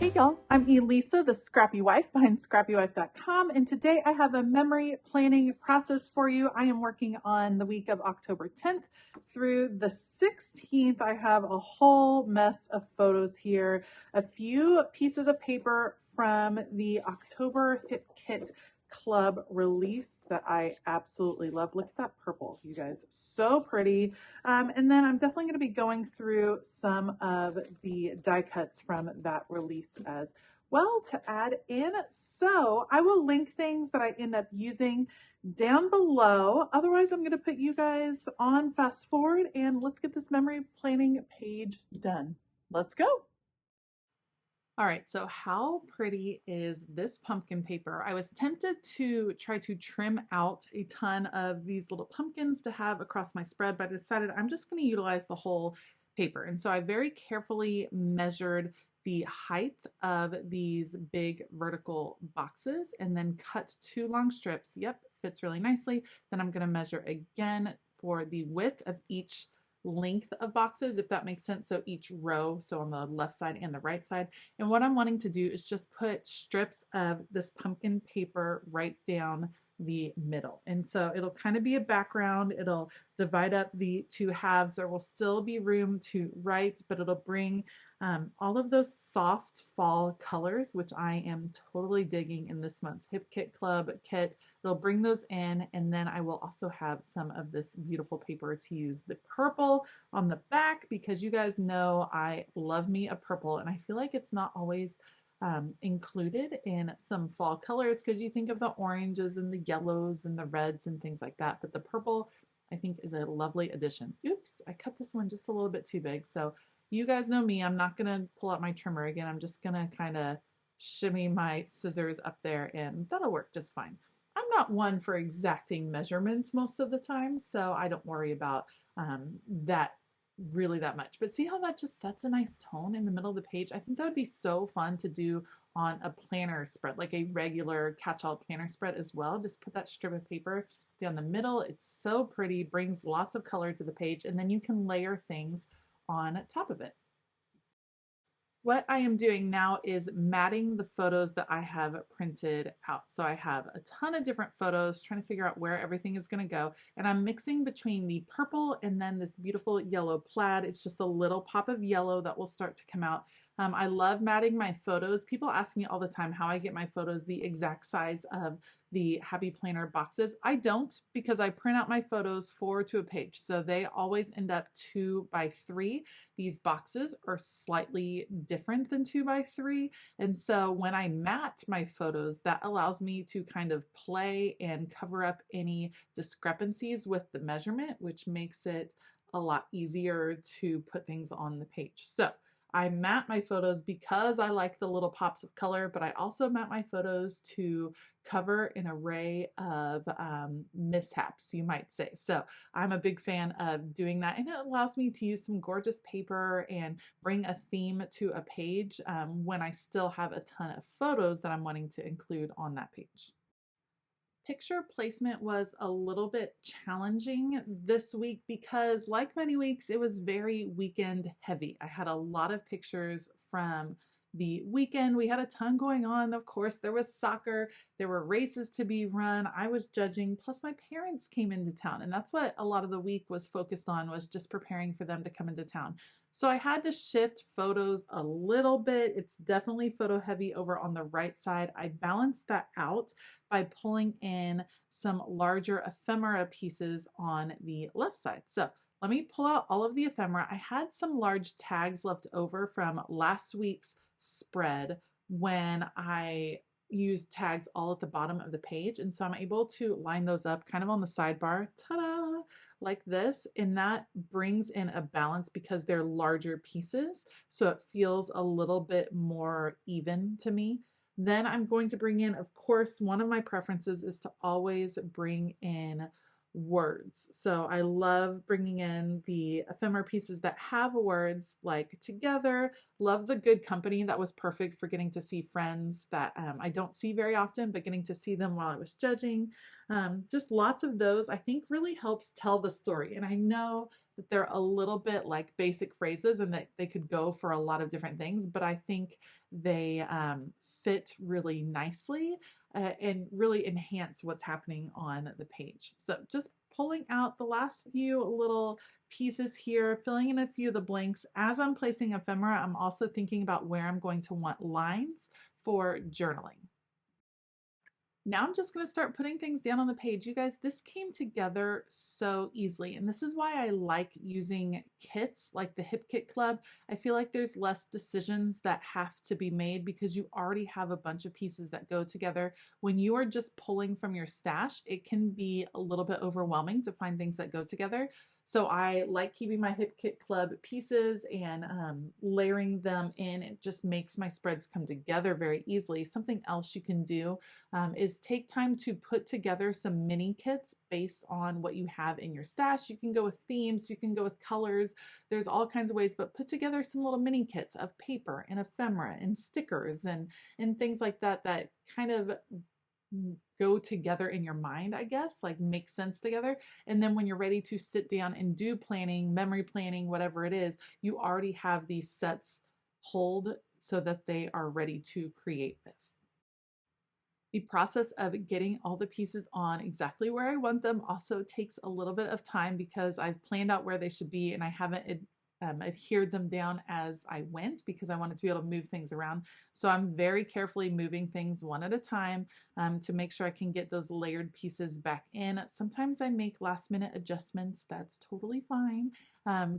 Hey y'all, I'm Elisa, the Scrappy Wife behind ScrappyWife.com, and today I have a memory planning process for you. I am working on the week of October 10th through the 16th. I have a whole mess of photos here, a few pieces of paper from the October Hip Kit Club release that I absolutely love. Look at that purple, you guys, so pretty. And then I'm definitely going to be going through some of the die cuts from that release as well to add in. So I will link things that I end up using down below. Otherwise, I'm going to put you guys on fast forward and let's get this memory planning page done. Let's go. All right, so how pretty is this pumpkin paper? I was tempted to try to trim out a ton of these little pumpkins to have across my spread, but I decided I'm just going to utilize the whole paper. And so I very carefully measured the height of these big vertical boxes and then cut 2 long strips. Yep, fits really nicely. Then I'm going to measure again for the width of each length of boxes, if that makes sense. So each row, so on the left side and the right side. And what I'm wanting to do is just put strips of this pumpkin paper right down the middle. And so it'll kind of be a background. It'll divide up the 2 halves. There will still be room to write, but it'll bring all of those soft fall colors, which I am totally digging in this month's Hip Kit Club kit. It'll bring those in, and then I will also have some of this beautiful paper to use. The purple on the back, because you guys know I love me a purple, and I feel like it's not always included in some fall colors because you think of the oranges and the yellows and the reds and things like that, but the purple I think is a lovely addition. Oops, I cut this one just a little bit too big. So you guys know me, I'm not gonna pull out my trimmer again. I'm just gonna kind of shimmy my scissors up there and that'll work just fine. I'm not one for exacting measurements most of the time, so I don't worry about that really that much. But see how that just sets a nice tone in the middle of the page? I think that would be so fun to do on a planner spread, like a regular catch-all planner spread as well. Just put that strip of paper down the middle. It's so pretty, brings lots of color to the page, and then you can layer things on top of it. What I am doing now is matting the photos that I have printed out. So I have a ton of different photos, trying to figure out where everything is going to go. And I'm mixing between the purple and then this beautiful yellow plaid. It's just a little pop of yellow that will start to come out. I love matting my photos. People ask me all the time how I get my photos the exact size of the Happy Planner boxes. I don't, because I print out my photos 4 to a page. So they always end up 2 by 3. These boxes are slightly different than 2 by 3. And so when I mat my photos, that allows me to kind of play and cover up any discrepancies with the measurement, which makes it a lot easier to put things on the page. So I mat my photos because I like the little pops of color, but I also mat my photos to cover an array of mishaps, you might say. So I'm a big fan of doing that, and it allows me to use some gorgeous paper and bring a theme to a page when I still have a ton of photos that I'm wanting to include on that page. Picture placement was a little bit challenging this week because, like many weeks, it was very weekend heavy. I had a lot of pictures from the weekend. We had a ton going on. Of course, there was soccer, there were races to be run. I was judging, plus my parents came into town, and that's what a lot of the week was focused on, was just preparing for them to come into town. So I had to shift photos a little bit. It's definitely photo heavy over on the right side. I balanced that out by pulling in some larger ephemera pieces on the left side. So let me pull out all of the ephemera. I had some large tags left over from last week's spread when I used tags all at the bottom of the page. And so I'm able to line those up kind of on the sidebar, ta-da, like this. And that brings in a balance because they're larger pieces. So it feels a little bit more even to me. Then I'm going to bring in, of course, one of my preferences is to always bring in words. So I love bringing in the ephemera pieces that have words like together. Love the good company. That was perfect for getting to see friends that I don't see very often, but getting to see them while I was judging. Just lots of those I think really helps tell the story. And I know that they're a little bit like basic phrases and that they could go for a lot of different things, but I think they fit really nicely and really enhance what's happening on the page. So just pulling out the last few little pieces here, filling in a few of the blanks. As I'm placing ephemera, I'm also thinking about where I'm going to want lines for journaling. Now I'm just going to start putting things down on the page. You guys, this came together so easily, and this is why I like using kits like the Hip Kit Club. I feel like there's less decisions that have to be made because you already have a bunch of pieces that go together. When you are just pulling from your stash, it can be a little bit overwhelming to find things that go together. So I like keeping my Hip Kit Club pieces and layering them in. It just makes my spreads come together very easily. Something else you can do is take time to put together some mini kits based on what you have in your stash. You can go with themes, you can go with colors, there's all kinds of ways, but put together some little mini kits of paper and ephemera and stickers and things like that that kind of go together in your mind, I guess, like make sense together. And then when you're ready to sit down and do planning, memory planning, whatever it is, you already have these sets pulled so that they are ready to create with. The process of getting all the pieces on exactly where I want them also takes a little bit of time because I've planned out where they should be and I haven't adhered them down as I went because I wanted to be able to move things around. So I'm very carefully moving things one at a time to make sure I can get those layered pieces back in. Sometimes I make last minute adjustments. That's totally fine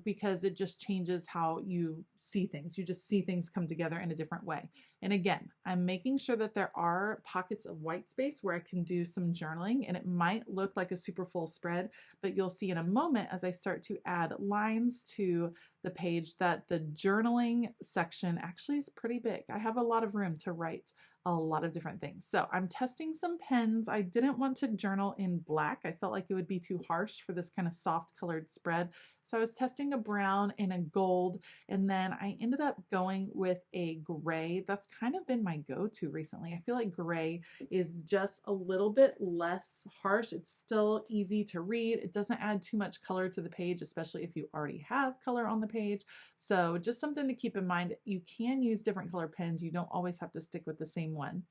because it just changes how you see things. You just see things come together in a different way. And again, I'm making sure that there are pockets of white space where I can do some journaling, and it might look like a super full spread, but you'll see in a moment as I start to add lines to the page that the journaling section actually is pretty big. I have a lot of room to write a lot of different things. So I'm testing some pens. I didn't want to journal in black. I felt like it would be too harsh for this kind of soft colored spread. So I was testing a brown and a gold, and then I ended up going with a gray. That's kind of been my go-to recently. I feel like gray is just a little bit less harsh. It's still easy to read. It doesn't add too much color to the page, especially if you already have color on the page. So just something to keep in mind. You can use different color pens. You don't always have to stick with the same one.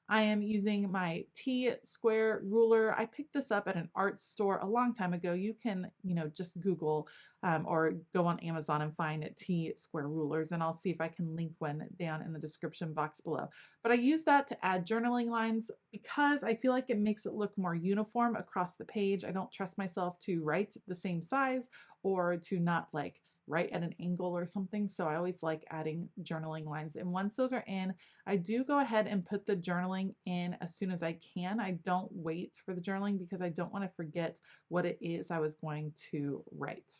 I am using my T-square ruler. I picked this up at an art store a long time ago. You can, just Google or go on Amazon and find T-square rulers, and I'll see if I can link one down in the description box below. But I use that to add journaling lines because I feel like it makes it look more uniform across the page. I don't trust myself to write the same size or to not write at an angle or something. So I always like adding journaling lines. And once those are in, I do go ahead and put the journaling in as soon as I can. I don't wait for the journaling because I don't want to forget what it is I was going to write.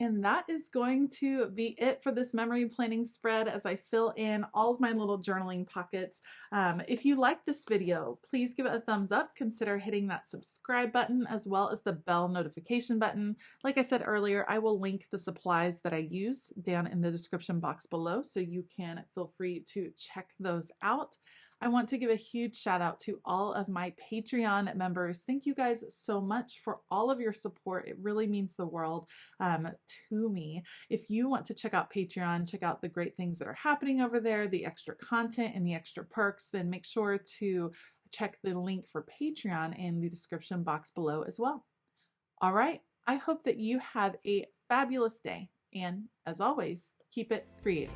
And that is going to be it for this memory planning spread as I fill in all of my little journaling pockets. If you like this video, please give it a thumbs up. Consider hitting that subscribe button as well as the bell notification button. Like I said earlier, I will link the supplies that I use down in the description box below, so you can feel free to check those out. I want to give a huge shout out to all of my Patreon members. Thank you guys so much for all of your support. It really means the world to me. If you want to check out Patreon, check out the great things that are happening over there, the extra content and the extra perks, then make sure to check the link for Patreon in the description box below as well. All right, I hope that you have a fabulous day, and as always, keep it creative.